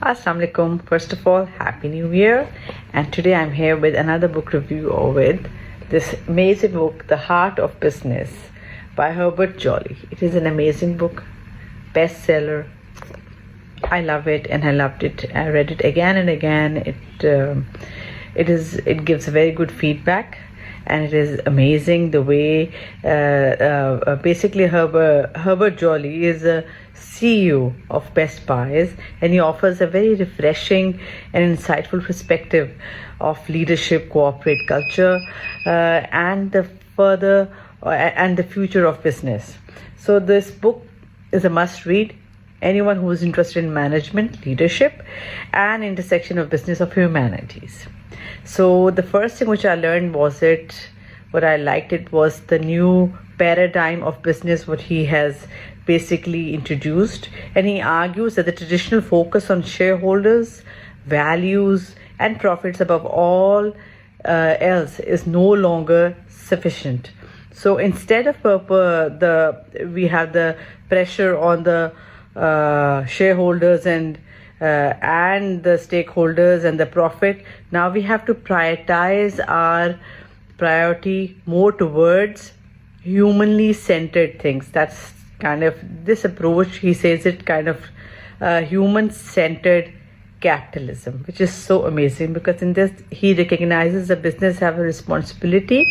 Assalamu alaikum. First of all, Happy New Year. And today I'm here with another book review with this amazing book, The Heart of Business by Herbert Joly. It is an amazing book, bestseller. I love it and I loved it. I read it again and again. It gives very good feedback. And it is amazing the way basically Herbert Joly is a CEO of Best Buys, and he offers a very refreshing and insightful perspective of leadership, corporate culture, and the future of business. So this book is a must read. Anyone who is interested in management, leadership, and intersection of business of humanities. So the first thing which I learned was what I liked it was the new paradigm of business, what he has basically introduced. And he argues that the traditional focus on shareholders, values, and profits above all else is no longer sufficient. So instead of we have the pressure on the shareholders and the stakeholders and the profit. Now we have to prioritize our priority more towards humanly centered things. That's kind of this approach, he says it kind of human centered capitalism, which is so amazing, because in this he recognizes that business have a responsibility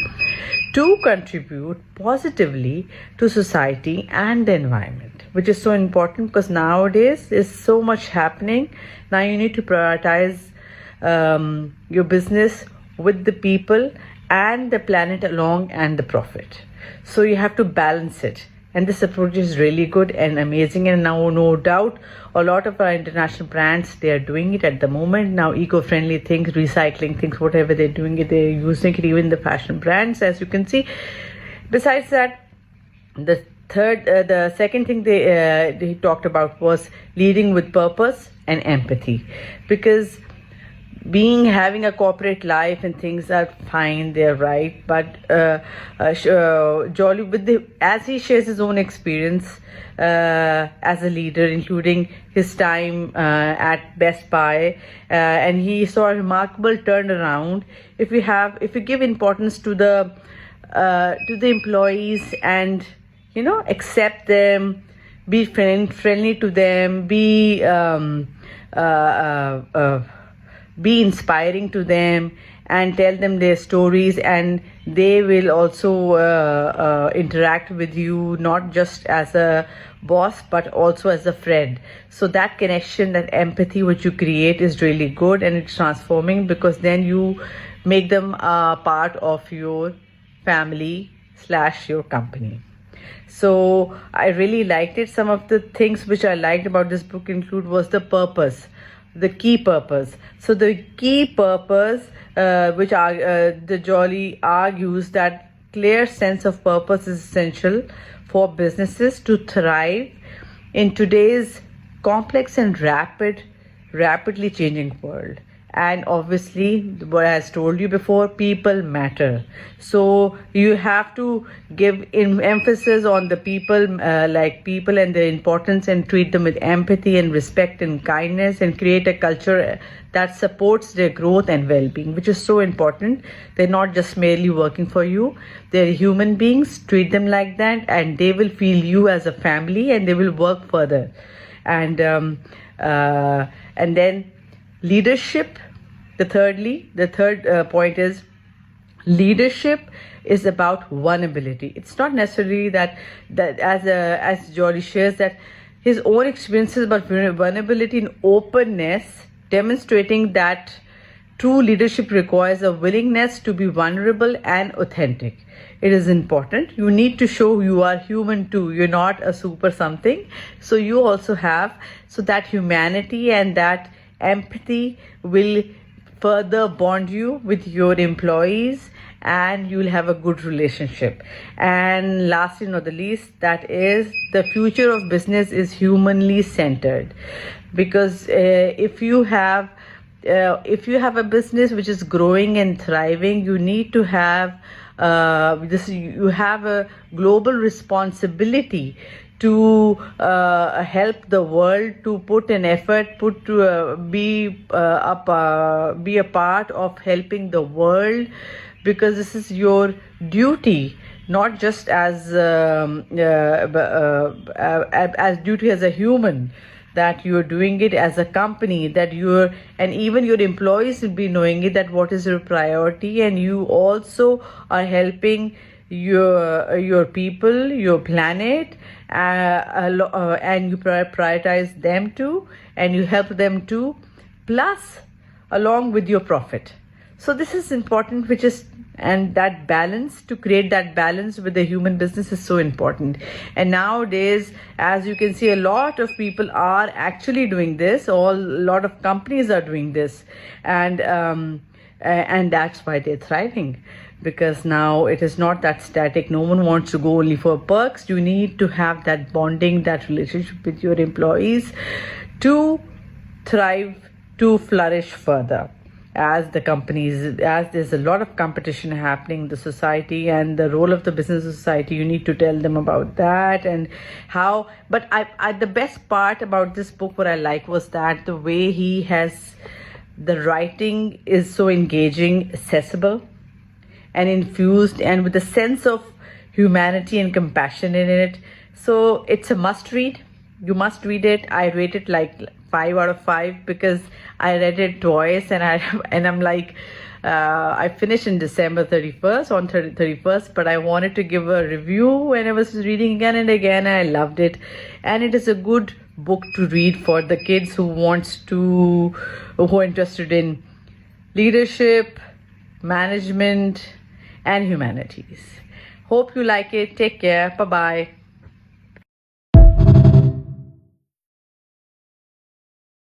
to contribute positively to society and the environment, which is so important because nowadays there's so much happening. Now you need to prioritize your business with the people and the planet along and the profit. So you have to balance it. And this approach is really good and amazing. And now, no doubt, a lot of our international brands, they are doing it at the moment. Now, eco-friendly things, recycling things, whatever they're doing it, they're using it, even the fashion brands, as you can see. Besides that, the second thing he talked about was leading with purpose and empathy. Because having a corporate life and things are fine, they're right, but Joly, as he shares his own experience as a leader, including his time at Best Buy, and he saw a remarkable turnaround. If you give importance to the employees and accept them, be friendly to them, be inspiring to them, and tell them their stories, and they will also interact with you not just as a boss but also as a friend. So that connection, that empathy which you create is really good, and it's transforming, because then you make them a part of your family / your company. So I really liked it. Some of the things which I liked about this book was the purpose, the key purpose. So the key purpose, which the Joly argues that clear sense of purpose is essential for businesses to thrive in today's complex and rapidly changing world. And obviously, what I told you before, people matter. So you have to give emphasis on the people, people and their importance, and treat them with empathy and respect and kindness, and create a culture that supports their growth and well-being, which is so important. They're not just merely working for you. They're human beings. Treat them like that, and they will feel you as a family, and they will work further. And then leadership. The third point is leadership is about vulnerability. It's not necessarily that as Joly shares, that his own experiences about vulnerability and openness, demonstrating that true leadership requires a willingness to be vulnerable and authentic. It is important. You need to show you are human too. You're not a super something. So you also have, so that humanity and that empathy will further bond you with your employees, and you'll have a good relationship. And lastly, not the least, that is the future of business is humanly centered. Because if you have a business which is growing and thriving, you need to have you have a global responsibility to help the world, to put an effort, put to be a part of helping the world, because this is your duty, not just as duty as a human, that you're doing it as a company, that you're, and even your employees will be knowing it, that what is your priority, and you also are helping your people, your planet, and you prioritize them too, and you help them too, plus along with your profit. So this is important, which is, and that balance, to create that balance with the human business is so important. And nowadays, as you can see, a lot of people are actually doing this. A lot of companies are doing this, and that's why they're thriving, because now it is not that static. No one wants to go only for perks. You need to have that bonding, that relationship with your employees to thrive, to flourish further. As the companies, as there's a lot of competition happening in the society, and the role of the business society, you need to tell them about that and how. But I the best part about this book, what I like, was that the way he has, the writing is so engaging, accessible, and infused, and with a sense of humanity and compassion in it. So it's a must read. You must read it. I rate it like 5 out of 5 because I read it twice, and I'm like, I finished in December 31st, on 31st, but I wanted to give a review when I was reading again and again. I loved it, and it is a good book to read for the kids who are interested in leadership, management, and humanities. Hope you like it. Take care. Bye bye.